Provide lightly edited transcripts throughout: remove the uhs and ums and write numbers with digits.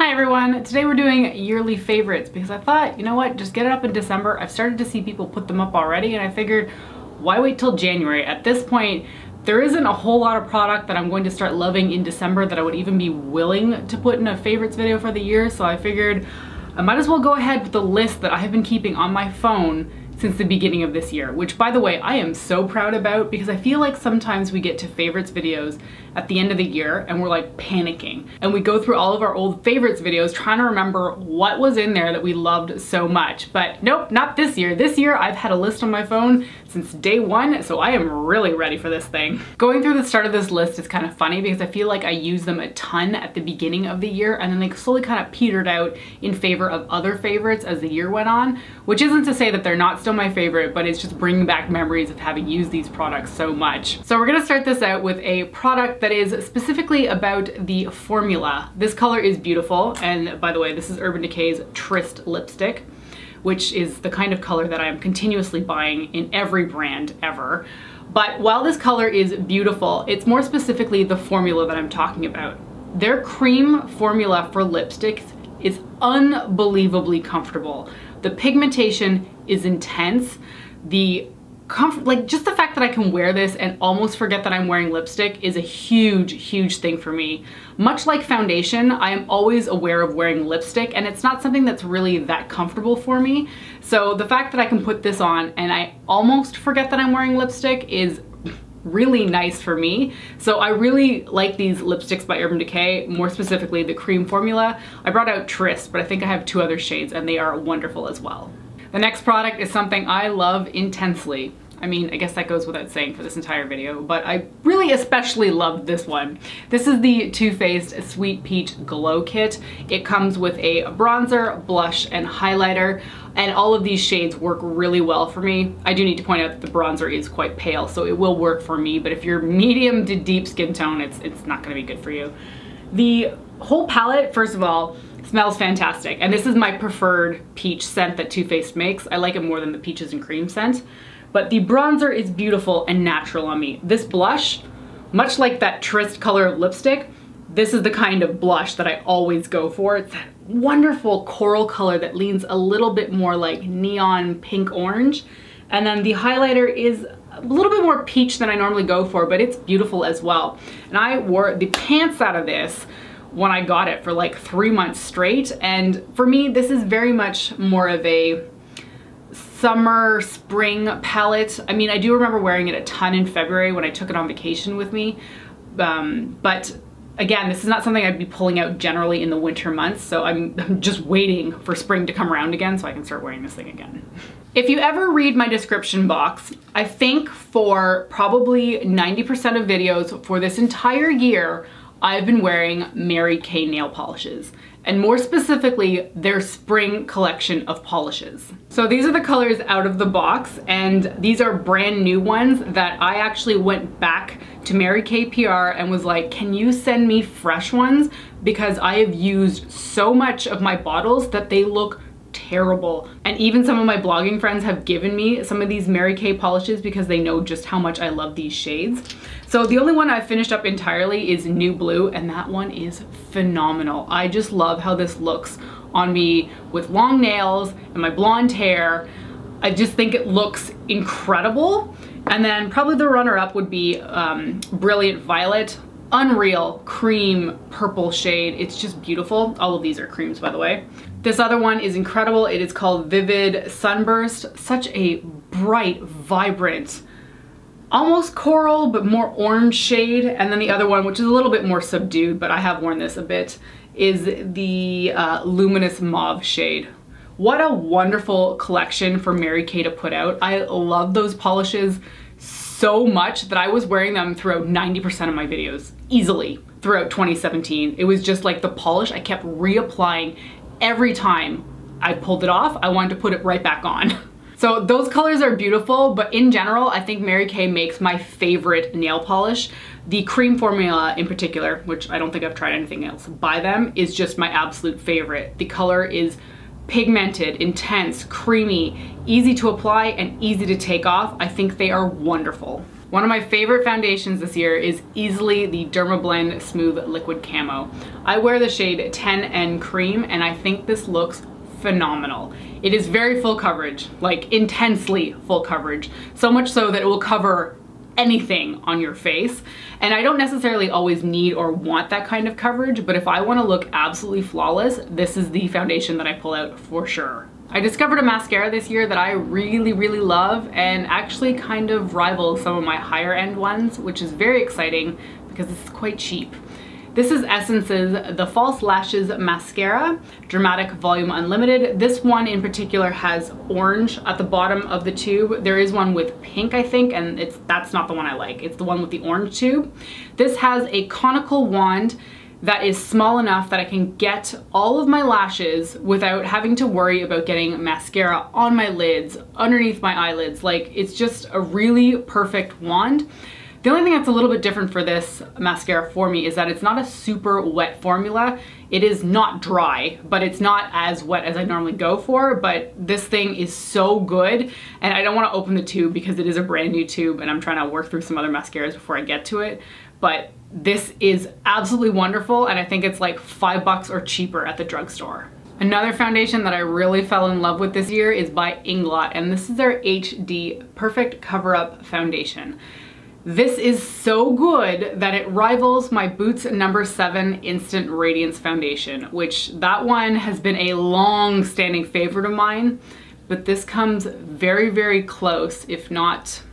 Hi everyone, today we're doing yearly favorites because I thought, you know what, just get it up in December. I've started to see people put them up already and I figured, why wait till January? At this point, there isn't a whole lot of product that I'm going to start loving in December that I would even be willing to put in a favorites video for the year, so I figured I might as well go ahead with the list that I have been keeping on my phone since the beginning of this year, which by the way, I am so proud about because I feel like sometimes we get to favorites videos at the end of the year and we're like panicking. And we go through all of our old favorites videos trying to remember what was in there that we loved so much. But nope, not this year. This year I've had a list on my phone since day one, so I am really ready for this thing. Going through the start of this list is kind of funny because I feel like I use them a ton at the beginning of the year and then they slowly kind of petered out in favor of other favorites as the year went on, which isn't to say that they're not still my favorite, but it's just bringing back memories of having used these products so much. So we're gonna start this out with a product that is specifically about the formula. This color is beautiful, and by the way, this is Urban Decay's Tryst lipstick, which is the kind of color that I am continuously buying in every brand ever. But while this color is beautiful, it's more specifically the formula that I'm talking about. Their cream formula for lipsticks is unbelievably comfortable. The pigmentation is intense. The comfort, like just the fact that I can wear this and almost forget that I'm wearing lipstick is a huge thing for me. Much like foundation, I am always aware of wearing lipstick and it's not something that's really that comfortable for me. So the fact that I can put this on and I almost forget that I'm wearing lipstick is really nice for me. So I really like these lipsticks by Urban Decay, more specifically the cream formula. I brought out Tryst, but I think I have two other shades and they are wonderful as well. The next product is something I love intensely. I mean, I guess that goes without saying for this entire video, but I really especially love this one. This is the Too Faced Sweet Peach Glow Kit. It comes with a bronzer, blush, and highlighter, and all of these shades work really well for me. I do need to point out that the bronzer is quite pale, so it will work for me, but if you're medium to deep skin tone, it's not gonna be good for you. The whole palette, first of all, smells fantastic, and this is my preferred peach scent that Too Faced makes. I like it more than the peaches and cream scent. But the bronzer is beautiful and natural on me. This blush, much like that Tryst color of lipstick, this is the kind of blush that I always go for. It's that wonderful coral color that leans a little bit more like neon pink orange. And then the highlighter is a little bit more peach than I normally go for, but it's beautiful as well. And I wore the pants out of this when I got it for like 3 months straight. And for me, this is very much more of a summer, spring palette. I mean, I do remember wearing it a ton in February when I took it on vacation with me. But again, this is not something I'd be pulling out generally in the winter months, so I'm just waiting for spring to come around again so I can start wearing this thing again. If you ever read my description box, I think for probably 90% of videos for this entire year, I've been wearing Mary Kay nail polishes, and more specifically, their spring collection of polishes. So these are the colors out of the box, and these are brand new ones that I actually went back to Mary Kay PR and was like, can you send me fresh ones? Because I have used so much of my bottles that they look terrible. And even some of my blogging friends have given me some of these Mary Kay polishes because they know just how much I love these shades. So the only one I've finished up entirely is New Blue, and that one is phenomenal. I just love how this looks on me with long nails and my blonde hair. I just think it looks incredible. And then probably the runner-up would be Brilliant Violet. Unreal cream purple shade. It's just beautiful. All of these are creams, by the way. This other one is incredible. It is called Vivid Sunburst. Such a bright, vibrant, almost coral, but more orange shade. And then the other one, which is a little bit more subdued, but I have worn this a bit, is the Luminous Mauve shade. What a wonderful collection for Mary Kay to put out. I love those polishes so much that I was wearing them throughout 90% of my videos, easily, throughout 2017. It was just like the polish I kept reapplying every time I pulled it off. I wanted to put it right back on. So those colors are beautiful, but in general, I think Mary Kay makes my favorite nail polish. The cream formula in particular, which I don't think I've tried anything else by them, is just my absolute favorite. The color is pigmented, intense, creamy, easy to apply and easy to take off. I think they are wonderful. One of my favorite foundations this year is easily the Dermablend Smooth Liquid Camo. I wear the shade 10N Cream and I think this looks phenomenal. It is very full coverage, like intensely full coverage. So much so that it will cover anything on your face. And I don't necessarily always need or want that kind of coverage, but if I want to look absolutely flawless, this is the foundation that I pull out for sure. I discovered a mascara this year that I really, really love and actually kind of rivals some of my higher end ones, which is very exciting because it's quite cheap. This is Essence's The False Lashes Mascara, Dramatic Volume Unlimited. This one in particular has orange at the bottom of the tube. There is one with pink, I think, and that's not the one I like. It's the one with the orange tube. This has a conical wand that is small enough that I can get all of my lashes without having to worry about getting mascara on my lids, underneath my eyelids. Like, it's just a really perfect wand. The only thing that's a little bit different for this mascara for me is that it's not a super wet formula. It is not dry, but it's not as wet as I normally go for, but this thing is so good. And I don't want to open the tube because it is a brand new tube and I'm trying to work through some other mascaras before I get to it. But this is absolutely wonderful and I think it's like $5 or cheaper at the drugstore. Another foundation that I really fell in love with this year is by Inglot, and this is their HD Perfect Cover Up Foundation. This is so good that it rivals my Boots No. 7 Instant Radiance Foundation, which that one has been a long-standing favorite of mine, but this comes very, very close, if not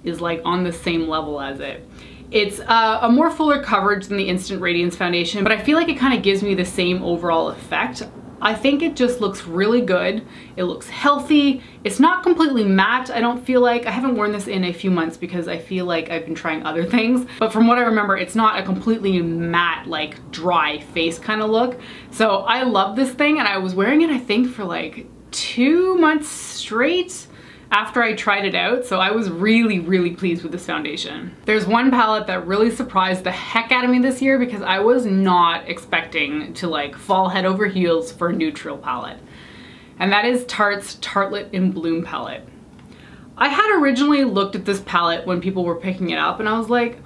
is like on the same level as it. It's a more fuller coverage than the Instant Radiance Foundation, but I feel like it kind of gives me the same overall effect. I think it just looks really good. It looks healthy. It's not completely matte, I don't feel like. I haven't worn this in a few months because I feel like I've been trying other things. But from what I remember, it's not a completely matte, like dry face kind of look. So I love this thing and I was wearing it, I think, for like 2 months straight after I tried it out, so I was really, really pleased with this foundation. There's one palette that really surprised the heck out of me this year because I was not expecting to like fall head over heels for a neutral palette. And that is Tarte's Tartlet in Bloom palette. I had originally looked at this palette when people were picking it up and I was like,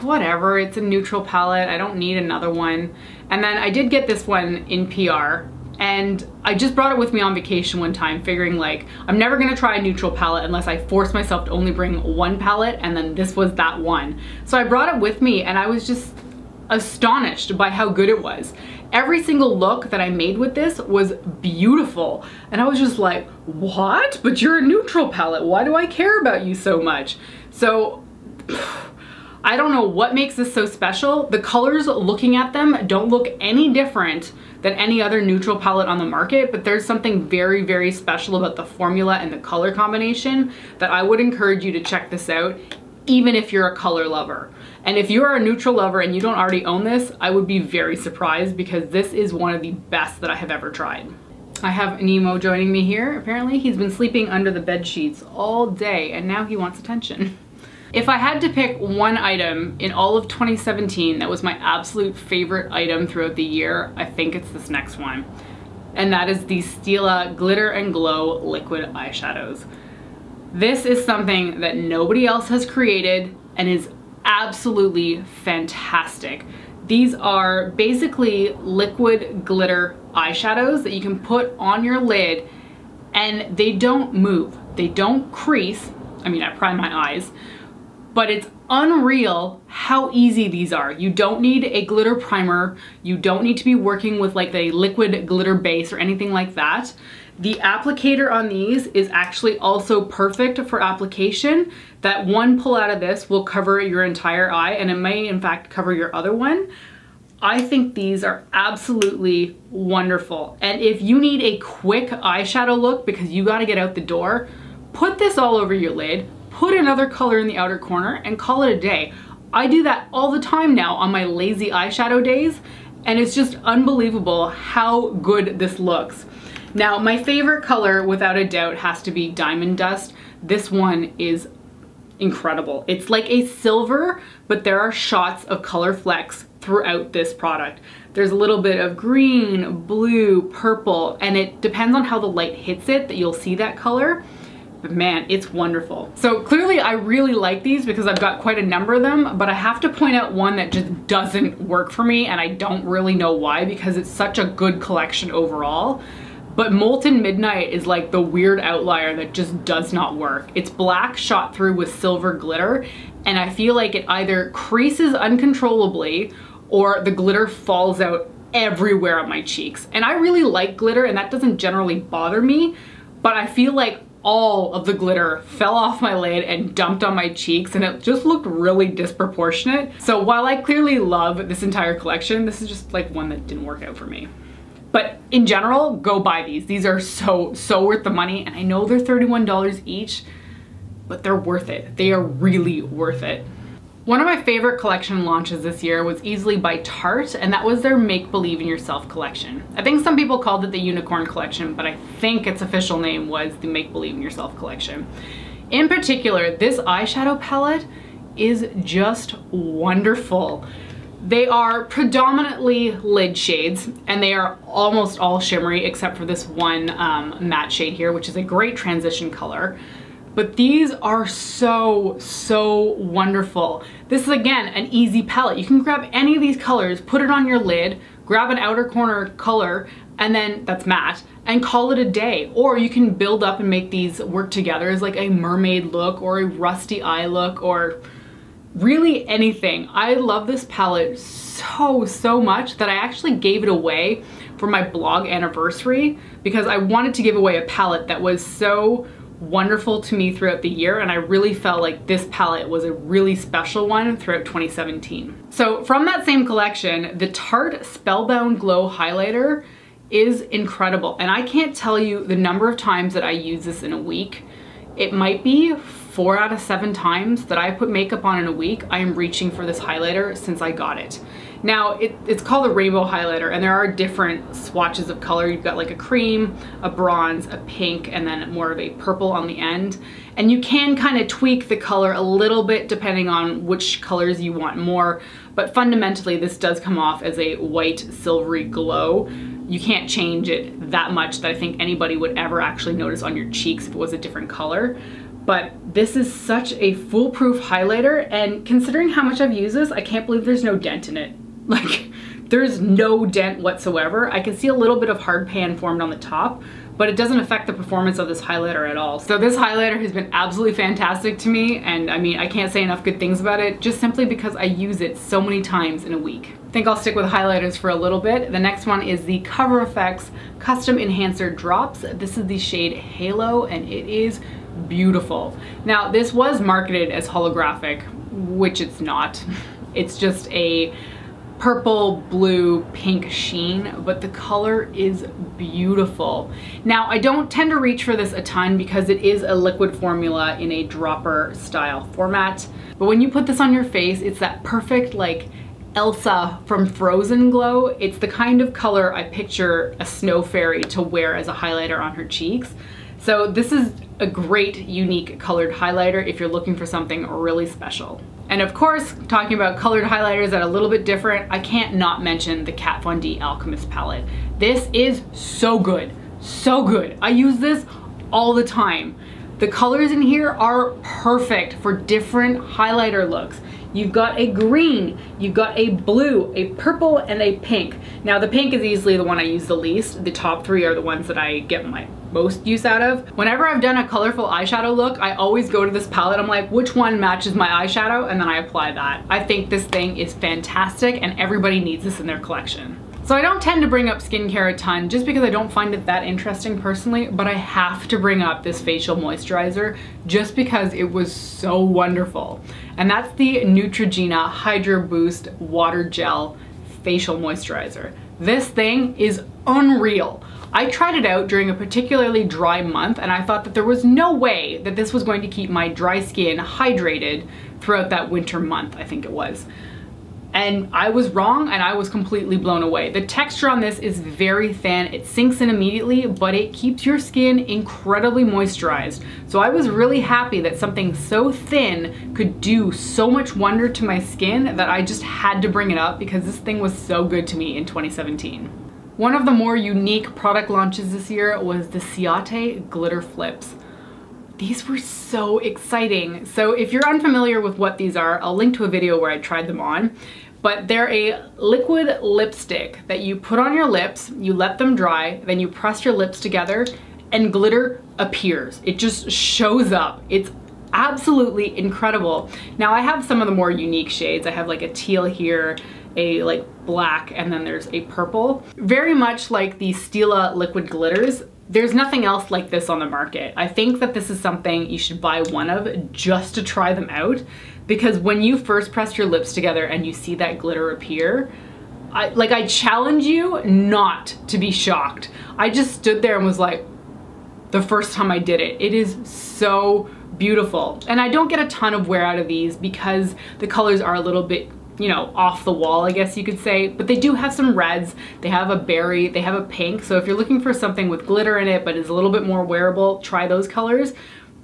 whatever, it's a neutral palette, I don't need another one. And then I did get this one in PR. And I just brought it with me on vacation one time, figuring like, I'm never gonna try a neutral palette unless I force myself to only bring one palette, and then this was that one. So I brought it with me and I was just astonished by how good it was. Every single look that I made with this was beautiful. And I was just like, what? But you're a neutral palette. Why do I care about you so much? So, I don't know what makes this so special. The colors, looking at them, don't look any different than any other neutral palette on the market, but there's something very, very special about the formula and the color combination that I would encourage you to check this out, even if you're a color lover. And if you're a neutral lover and you don't already own this, I would be very surprised because this is one of the best that I have ever tried. I have Nemo joining me here. Apparently he's been sleeping under the bed sheets all day and now he wants attention. If I had to pick one item in all of 2017 that was my absolute favorite item throughout the year, I think it's this next one. And that is the Stila Glitter and Glow Liquid Eyeshadows. This is something that nobody else has created and is absolutely fantastic. These are basically liquid glitter eyeshadows that you can put on your lid and they don't move. They don't crease. I mean, I prime my eyes. But it's unreal how easy these are. You don't need a glitter primer. You don't need to be working with like a liquid glitter base or anything like that. The applicator on these is actually also perfect for application. That one pull out of this will cover your entire eye and it may in fact cover your other one. I think these are absolutely wonderful. And if you need a quick eyeshadow look because you gotta get out the door, put this all over your lid. Put another color in the outer corner and call it a day. I do that all the time now on my lazy eyeshadow days and it's just unbelievable how good this looks. Now my favorite color without a doubt has to be Diamond Dust. This one is incredible. It's like a silver, but there are shots of color flecks throughout this product. There's a little bit of green, blue, purple, and it depends on how the light hits it that you'll see that color. but man, it's wonderful. So clearly I really like these because I've got quite a number of them, but I have to point out one that just doesn't work for me, and I don't really know why because it's such a good collection overall. But Molten Midnight is like the weird outlier that just does not work. It's black shot through with silver glitter, and I feel like it either creases uncontrollably or the glitter falls out everywhere on my cheeks. And I really like glitter, and that doesn't generally bother me, but I feel like all of the glitter fell off my lid and dumped on my cheeks, and it just looked really disproportionate. So while I clearly love this entire collection, this is just like one that didn't work out for me. But in general, go buy these. These are so worth the money, and I know they're $31 each, but they're worth it. They are really worth it. One of my favorite collection launches this year was easily by Tarte, and that was their Make Believe in Yourself collection. I think some people called it the Unicorn collection, but I think its official name was the Make Believe in Yourself collection. In particular, this eyeshadow palette is just wonderful. They are predominantly lid shades, and they are almost all shimmery except for this one matte shade here, which is a great transition color. But these are so wonderful. This is, again, an easy palette. You can grab any of these colors, put it on your lid, grab an outer corner color, and then that's matte, and call it a day. Or you can build up and make these work together as like a mermaid look or a rusty eye look or really anything. I love this palette so much that I actually gave it away for my blog anniversary because I wanted to give away a palette that was so wonderful to me throughout the year, and I really felt like this palette was a really special one throughout 2017. So from that same collection, the Tarte Spellbound Glow Highlighter is incredible, and I can't tell you the number of times that I use this in a week. It might be 4 out of 7 times that I put makeup on in a week, I am reaching for this highlighter since I got it. Now, it's called a rainbow highlighter, and there are different swatches of color. You've got like a cream, a bronze, a pink, and then more of a purple on the end. And you can kind of tweak the color a little bit depending on which colors you want more, but fundamentally this does come off as a white silvery glow. You can't change it that much that I think anybody would ever actually notice on your cheeks if it was a different color. But this is such a foolproof highlighter, and considering how much I've used this, I can't believe there's no dent in it. Like, there's no dent whatsoever. I can see a little bit of hard pan formed on the top, but it doesn't affect the performance of this highlighter at all. So this highlighter has been absolutely fantastic to me, and I mean, I can't say enough good things about it, just simply because I use it so many times in a week. I think I'll stick with highlighters for a little bit. The next one is the Cover FX Custom Enhancer Drops. This is the shade Halo, and it is beautiful. Now, this was marketed as holographic, which it's not. It's just a purple, blue, pink sheen, but the color is beautiful. Now, I don't tend to reach for this a ton because it is a liquid formula in a dropper style format. But when you put this on your face, it's that perfect, like, Elsa from Frozen glow. It's the kind of color I picture a snow fairy to wear as a highlighter on her cheeks. So this is a great, unique colored highlighter if you're looking for something really special. And of course, talking about colored highlighters that are a little bit different, I can't not mention the Kat Von D Alchemist palette. This is so good, so good. I use this all the time. The colors in here are perfect for different highlighter looks. You've got a green, you've got a blue, a purple, and a pink. Now the pink is easily the one I use the least. The top 3 are the ones that I get my most use out of. Whenever I've done a colorful eyeshadow look, I always go to this palette. I'm like, which one matches my eyeshadow? And then I apply that. I think this thing is fantastic, and everybody needs this in their collection. So I don't tend to bring up skincare a ton just because I don't find it that interesting personally, but I have to bring up this facial moisturizer just because it was so wonderful. And that's the Neutrogena Hydro Boost Water Gel Facial Moisturizer. This thing is unreal. I tried it out during a particularly dry month, and I thought that there was no way that this was going to keep my dry skin hydrated throughout that winter month, I think it was. And I was wrong, and I was completely blown away. The texture on this is very thin. It sinks in immediately, but it keeps your skin incredibly moisturized. So I was really happy that something so thin could do so much wonder to my skin that I just had to bring it up because this thing was so good to me in 2017. One of the more unique product launches this year was the Ciate Glitter Flips. These were so exciting. So if you're unfamiliar with what these are, I'll link to a video where I tried them on. But they're a liquid lipstick that you put on your lips, you let them dry, then you press your lips together and glitter appears. It just shows up. It's absolutely incredible. Now I have some of the more unique shades. I have like a teal here, a like black, and then there's a purple. Very much like the Stila liquid glitters. There's nothing else like this on the market. I think that this is something you should buy one of just to try them out, because when you first press your lips together and you see that glitter appear, I challenge you not to be shocked. I just stood there and was like, the first time I did it, it is so beautiful. And I don't get a ton of wear out of these because the colors are a little bit, you know, off the wall, I guess you could say, but they do have some reds, they have a berry, they have a pink. So if you're looking for something with glitter in it, but is a little bit more wearable, try those colors.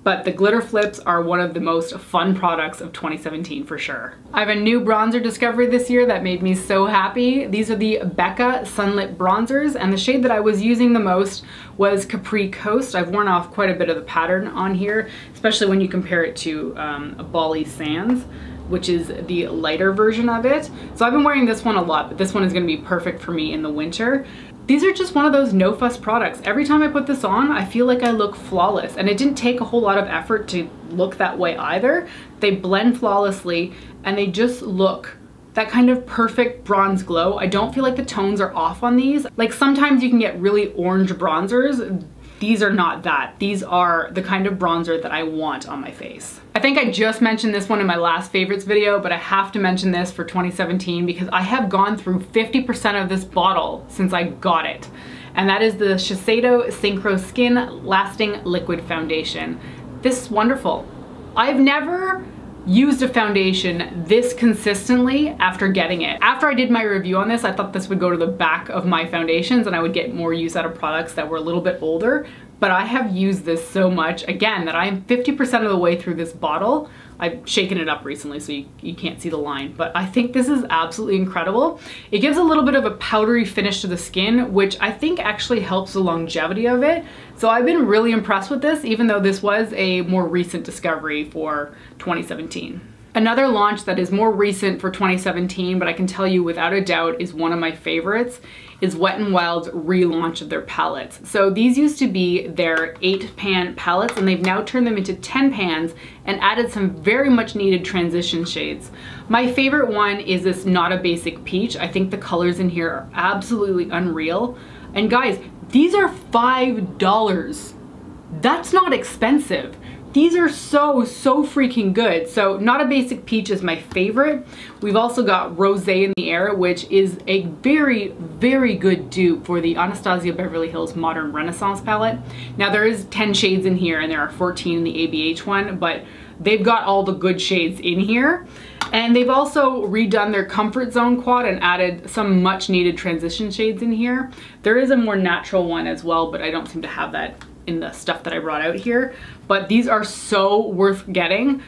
But the glitter flips are one of the most fun products of 2017 for sure. I have a new bronzer discovery this year that made me so happy. These are the Becca Sunlit Bronzers, and the shade that I was using the most was Capri Coast. I've worn off quite a bit of the pattern on here, especially when you compare it to a Bali Sands, which is the lighter version of it. So I've been wearing this one a lot, but this one is gonna be perfect for me in the winter. These are just one of those no fuss products. Every time I put this on, I feel like I look flawless, and it didn't take a whole lot of effort to look that way either. They blend flawlessly and they just look that kind of perfect bronze glow. I don't feel like the tones are off on these. Like sometimes you can get really orange bronzers. These are not that. These are the kind of bronzer that I want on my face. I think I just mentioned this one in my last favorites video, but I have to mention this for 2017 because I have gone through 50% of this bottle since I got it. And that is the Shiseido Synchro Skin Lasting Liquid Foundation. This is wonderful. I've never used a foundation this consistently after getting it. After I did my review on this, I thought this would go to the back of my foundations and I would get more use out of products that were a little bit older, but I have used this so much, again, that I am 50% of the way through this bottle. I've shaken it up recently so you can't see the line, but I think this is absolutely incredible. It gives a little bit of a powdery finish to the skin, which I think actually helps the longevity of it. So I've been really impressed with this, even though this was a more recent discovery for 2017. Another launch that is more recent for 2017, but I can tell you without a doubt is one of my favorites, is Wet n Wild's relaunch of their palettes. So these used to be their 8-pan palettes, and they've now turned them into 10 pans and added some very much needed transition shades. My favorite one is this Not a Basic Peach. I think the colors in here are absolutely unreal. And guys, these are $5. That's not expensive. These are so freaking good. So Not a Basic Peach is my favorite. We've also got Rosé in the Air, which is a very good dupe for the Anastasia Beverly Hills Modern Renaissance palette. Now there is 10 shades in here and there are 14 in the ABH one, but they've got all the good shades in here. And they've also redone their Comfort Zone quad and added some much needed transition shades in here. There is a more natural one as well, but I don't seem to have that in the stuff that I brought out here. But these are so worth getting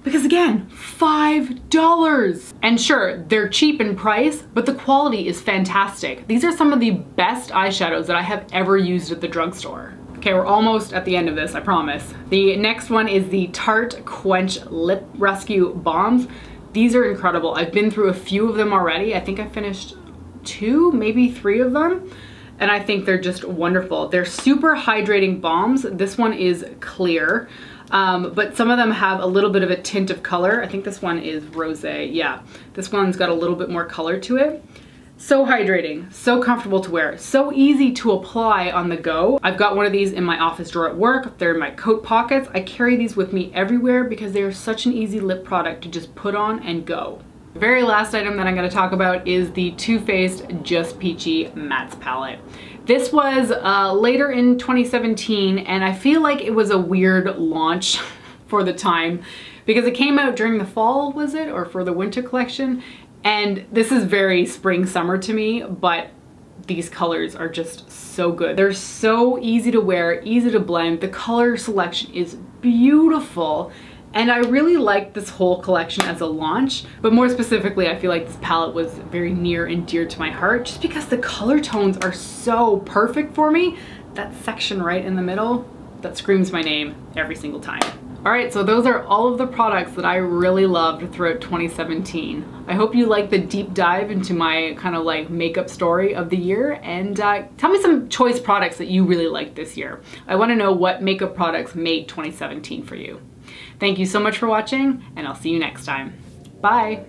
because again, $5. And sure, they're cheap in price, but the quality is fantastic. These are some of the best eyeshadows that I have ever used at the drugstore. Okay, we're almost at the end of this, I promise. The next one is the Tarte Quench Lip Rescue Balms. These are incredible. I've been through a few of them already. I think I finished 2, maybe 3 of them. And I think they're just wonderful. They're super hydrating balms. This one is clear, but some of them have a little bit of a tint of color. I think this one is rosé. Yeah, this one's got a little bit more color to it. So hydrating, so comfortable to wear, so easy to apply on the go. I've got one of these in my office drawer at work. They're in my coat pockets. I carry these with me everywhere because they are such an easy lip product to just put on and go. The very last item that I'm going to talk about is the Too Faced Just Peachy Mattes palette. This was later in 2017 and I feel like it was a weird launch for the time because it came out during the fall, was it? Or for the winter collection? And this is very spring summer to me, but these colors are just so good. They're so easy to wear, easy to blend. The color selection is beautiful. And I really liked this whole collection as a launch, but more specifically, I feel like this palette was very near and dear to my heart just because the color tones are so perfect for me. That section right in the middle, that screams my name every single time. All right, so those are all of the products that I really loved throughout 2017. I hope you like the deep dive into my kind of like makeup story of the year, and tell me some choice products that you really liked this year. I want to know what makeup products made 2017 for you. Thank you so much for watching, and I'll see you next time. Bye.